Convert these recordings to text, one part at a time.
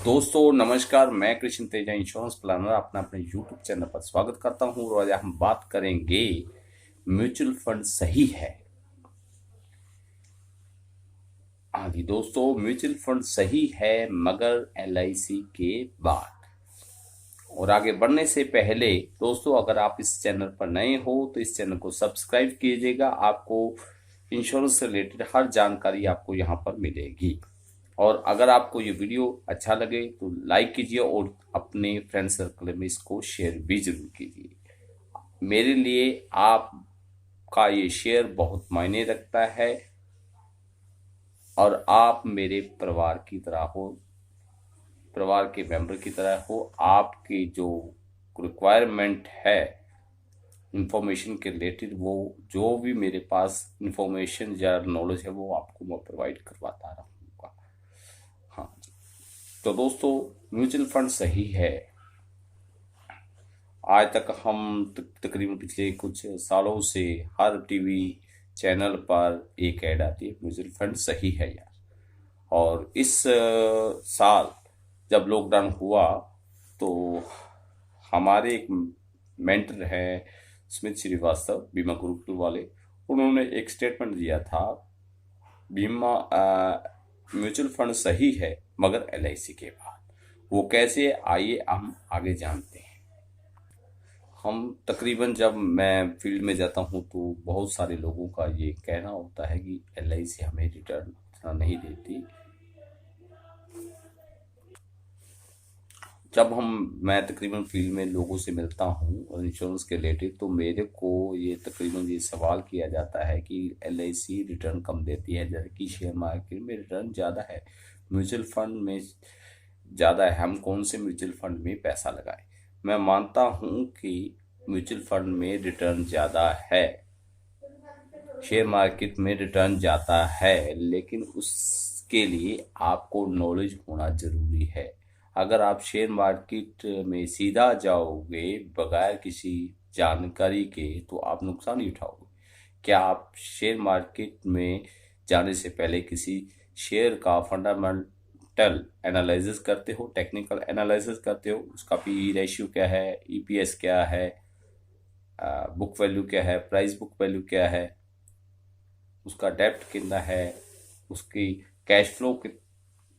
दोस्तों नमस्कार, मैं कृष्ण तेजा इंश्योरेंस प्लानर अपना अपने यूट्यूब चैनल पर स्वागत करता हूं। और आज हम बात करेंगे म्यूचुअल फंड सही है। हाँ जी दोस्तों, म्यूचुअल फंड सही है मगर एलआईसी के बाद। और आगे बढ़ने से पहले दोस्तों, अगर आप इस चैनल पर नए हो तो इस चैनल को सब्सक्राइब कीजिएगा। आपको इंश्योरेंस से रिलेटेड हर जानकारी आपको यहाँ पर मिलेगी। और अगर आपको ये वीडियो अच्छा लगे तो लाइक कीजिए और अपने फ्रेंड सर्कल में इसको शेयर भी जरूर कीजिए। मेरे लिए आपका ये शेयर बहुत मायने रखता है और आप मेरे परिवार की तरह हो, परिवार के मेंबर की तरह हो। आपकी जो रिक्वायरमेंट है इंफॉर्मेशन के रिलेटेड, वो जो भी मेरे पास इंफॉर्मेशन या नॉलेज है वो आपको मैं प्रोवाइड करवाता रहूँगा। हाँ, तो दोस्तों म्यूचुअल फंड सही है। आज तक हम तकरीबन पिछले कुछ सालों से हर टीवी चैनल पर एक ऐड आती है, म्यूचुअल फंड सही है यार। और इस साल जब लॉकडाउन हुआ तो हमारे एक मेंटर हैं स्मिथ श्रीवास्तव, बीमा गुरुकुल वाले, उन्होंने एक स्टेटमेंट दिया था, बीमा म्यूचुअल फंड सही है मगर एलआईसी के बाद। वो कैसे, आइए हम आगे जानते हैं। हम तकरीबन जब मैं फील्ड में जाता हूं तो बहुत सारे लोगों का ये कहना होता है कि एलआईसी हमें रिटर्न इतना नहीं देती। जब मैं तकरीबन फील्ड में लोगों से मिलता हूं और इंश्योरेंस के रिलेटेड, तो मेरे को ये तकरीबन ये सवाल किया जाता है कि एलआईसी रिटर्न कम देती है जबकि शेयर मार्केट में रिटर्न ज़्यादा है, म्यूचुअल फंड में ज़्यादा है, हम कौन से म्यूचुअल फंड में पैसा लगाएं। मैं मानता हूं कि म्यूचुअल फंड में रिटर्न ज़्यादा है, शेयर मार्केट में रिटर्न ज़्यादा है, लेकिन उसके लिए आपको नॉलेज होना ज़रूरी है। अगर आप शेयर मार्केट में सीधा जाओगे बगैर किसी जानकारी के तो आप नुकसान ही उठाओगे। क्या आप शेयर मार्केट में जाने से पहले किसी शेयर का फंडामेंटल एनालिसिस करते हो, टेक्निकल एनालिसिस करते हो? उसका पी रेशियो क्या है, ईपीएस क्या है, बुक वैल्यू क्या है, प्राइस बुक वैल्यू क्या है, उसका डेप्थ कितना है, उसकी कैश फ्लो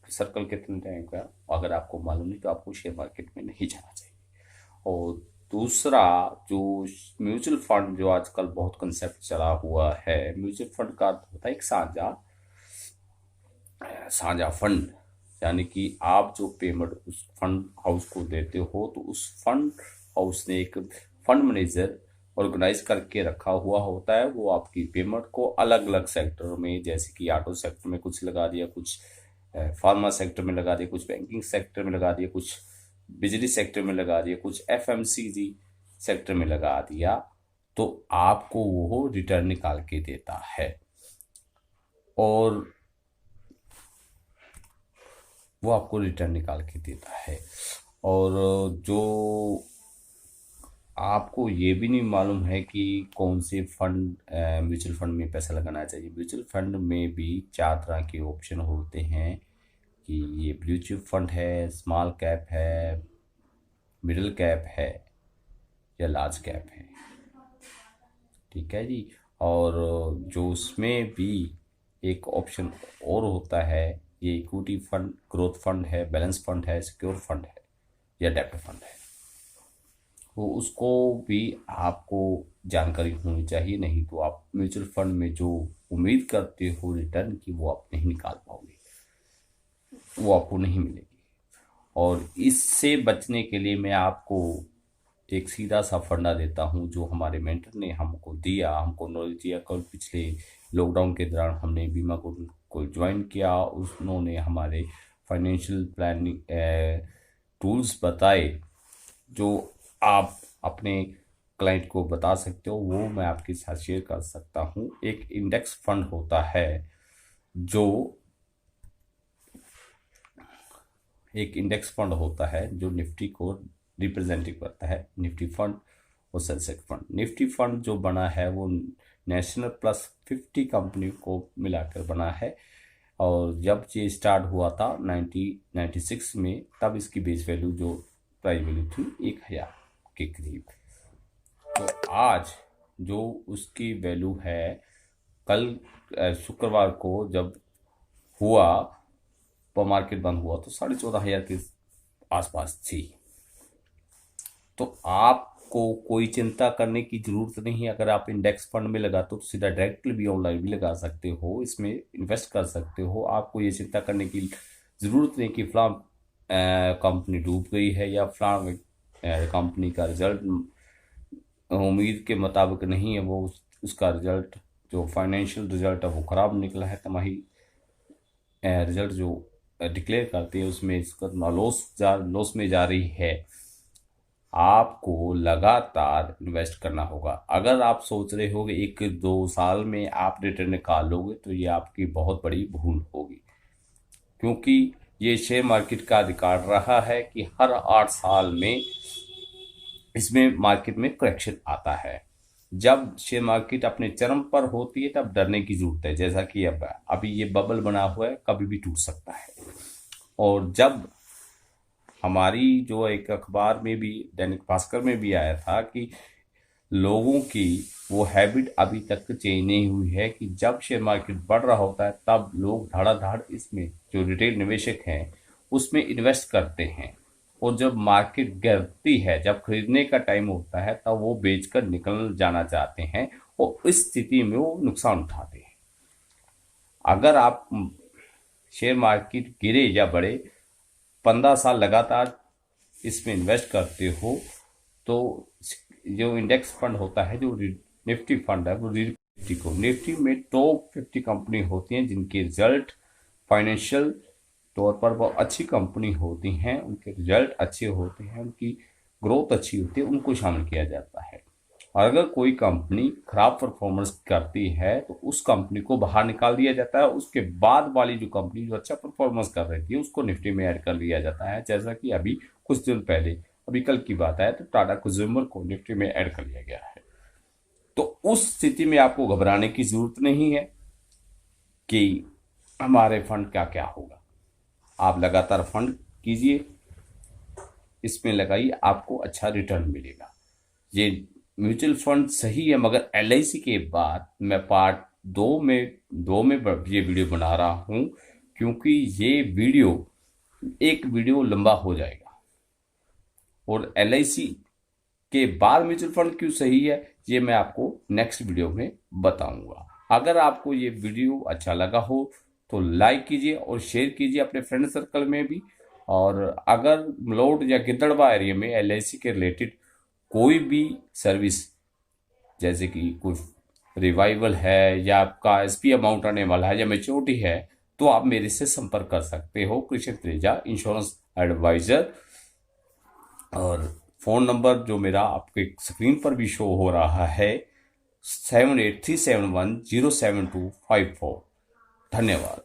सर्कल कितने टाइम का। अगर आपको मालूम नहीं तो आपको शेयर मार्केट में नहीं जाना चाहिए। और दूसरा, जो म्यूचुअल फंड जो आजकल बहुत कंसेप्ट चला हुआ है, म्यूचुअल फंड का अर्थ होता है एक साझा साझा फंड। यानी कि आप जो पेमेंट उस फंड हाउस को देते हो तो उस फंड हाउस ने एक फंड मैनेजर ऑर्गेनाइज करके रखा हुआ होता है। वो आपकी पेमेंट को अलग अलग सेक्टर में, जैसे कि ऑटो सेक्टर में कुछ लगा दिया, कुछ फार्मा सेक्टर में लगा दिया, कुछ बैंकिंग सेक्टर में लगा दिया, कुछ बिजली सेक्टर में लगा दिया, कुछ एफएमसीजी सेक्टर में लगा दिया, तो आपको वो रिटर्न निकाल के देता है। और वो आपको रिटर्न निकाल के देता है। और जो आपको ये भी नहीं मालूम है कि कौन से फंड, म्यूचुअल फंड में पैसा लगाना चाहिए। म्यूचुअल फंड में भी चार तरह के ऑप्शन होते हैं कि ये ब्लू चिप फंड है, स्मॉल कैप है, मिडिल कैप है या लार्ज कैप है। ठीक है जी। और जो उसमें भी एक ऑप्शन और होता है, ये इक्विटी फंड, ग्रोथ फंड है, बैलेंस फंड है, सिक्योर फंड है या डेब्ट फंड है। वो उसको भी आपको जानकारी होनी चाहिए, नहीं तो आप म्यूचुअल फंड में जो उम्मीद करते हो रिटर्न की वो आप नहीं निकाल पाओगे, वो आपको नहीं मिलेगी। और इससे बचने के लिए मैं आपको एक सीधा सा फंडा देता हूं जो हमारे मेंटर ने हमको दिया, हमको नॉलेज दिया। कल पिछले लॉकडाउन के दौरान हमने बीमा को ज्वाइन किया, उन्होंने हमारे फाइनेंशियल प्लानिंग टूल्स बताए जो आप अपने क्लाइंट को बता सकते हो, वो मैं आपके साथ शेयर कर सकता हूँ। एक इंडेक्स फंड होता है जो एक इंडेक्स फंड होता है जो निफ्टी को रिप्रेजेंटिव करता है, निफ्टी फंड और सेंसेक्स फंड। निफ्टी फंड जो बना है वो नेशनल प्लस 50 कंपनी को मिलाकर बना है और जब ये स्टार्ट हुआ था 1996 में, तब इसकी बेस वैल्यू जो प्राइस वैल्यू थी 1000 के करीब। तो आज जो उसकी वैल्यू है, कल शुक्रवार को जब हुआ तो मार्केट बंद हुआ तो 14,500 के आसपास थी। तो आपको कोई चिंता करने की ज़रूरत नहीं है। अगर आप इंडेक्स फंड में लगाते हो तो सीधा डायरेक्टली भी ऑनलाइन भी लगा सकते हो, इसमें इन्वेस्ट कर सकते हो। आपको ये चिंता करने की ज़रूरत नहीं कि फलां कंपनी डूब गई है या फलां कंपनी का रिजल्ट उम्मीद के मुताबिक नहीं है, वो उसका रिजल्ट जो फाइनेंशियल रिजल्ट है वो ख़राब निकला है, तिमाही रिजल्ट जो डिक्लेयर करती है उसमें इसका लॉस में जा रही है। आपको लगातार इन्वेस्ट करना होगा। अगर आप सोच रहे हो कि 1-2 साल में आप रिटर्न निकाल लोगे तो ये आपकी बहुत बड़ी भूल होगी, क्योंकि ये शेयर मार्केट का अधिकार रहा है कि हर 8 साल में इसमें मार्केट में करेक्शन आता है। जब शेयर मार्केट अपने चरम पर होती है तब डरने की जरूरत है, जैसा कि अब अभी ये बबल बना हुआ है, कभी भी टूट सकता है। और जब हमारी जो एक अखबार में भी, दैनिक भास्कर में भी आया था कि लोगों की वो हैबिट अभी तक चेंज नहीं हुई है कि जब शेयर मार्केट बढ़ रहा होता है तब लोग धड़ाधड़ इसमें, जो रिटेल निवेशक हैं उसमें इन्वेस्ट करते हैं, और जब मार्केट गिरती है, जब खरीदने का टाइम होता है तब वो बेचकर निकल जाना चाहते हैं और इस स्थिति में वो नुकसान उठाते हैं। अगर आप शेयर मार्केट गिरे या बढ़े 15 साल लगातार इसमें इन्वेस्ट करते हो तो जो इंडेक्स फंड होता है, जो निफ्टी फंड है, वो निफ्टी में टॉप 50 कंपनी होती हैं जिनके रिजल्ट फाइनेंशियल तौर पर बहुत अच्छी कंपनी होती हैं, उनके रिजल्ट अच्छे होते हैं, उनकी ग्रोथ अच्छी होती है, उनको शामिल किया जाता है। और अगर कोई कंपनी खराब परफॉर्मेंस करती है तो उस कंपनी को बाहर निकाल दिया जाता है। उसके बाद वाली जो कंपनी जो अच्छा परफॉर्मेंस कर रही थी उसको निफ्टी में ऐड कर लिया जाता है, जैसा कि अभी कुछ दिन पहले, अभी कल की बात है, तो टाटा कंज्यूमर को निफ्टी में ऐड कर लिया गया है। तो उस स्थिति में आपको घबराने की जरूरत नहीं है कि हमारे फंड का क्या होगा। आप लगातार फंड कीजिए, इसमें लगाइए, आपको अच्छा रिटर्न मिलेगा। ये म्यूचुअल फंड सही है, मगर LIC के बाद मैं पार्ट 2 में ये वीडियो बना रहा हूं, क्योंकि ये एक वीडियो लंबा हो जाएगा। और LIC के बाद म्यूचुअल फंड क्यों सही है ये मैं आपको नेक्स्ट वीडियो में बताऊंगा। अगर आपको ये वीडियो अच्छा लगा हो तो लाइक कीजिए और शेयर कीजिए अपने फ्रेंड सर्कल में भी। और अगर मलोट या गिद्दड़वा एरिया में LIC के रिलेटेड कोई भी सर्विस, जैसे कि कोई रिवाइवल है या आपका SP अमाउंट आने वाला है या मैच्योरिटी है, तो आप मेरे से संपर्क कर सकते हो, कृष्ण त्रेजा इंश्योरेंस एडवाइजर। और फ़ोन नंबर जो मेरा आपके स्क्रीन पर भी शो हो रहा है 7837107254। धन्यवाद।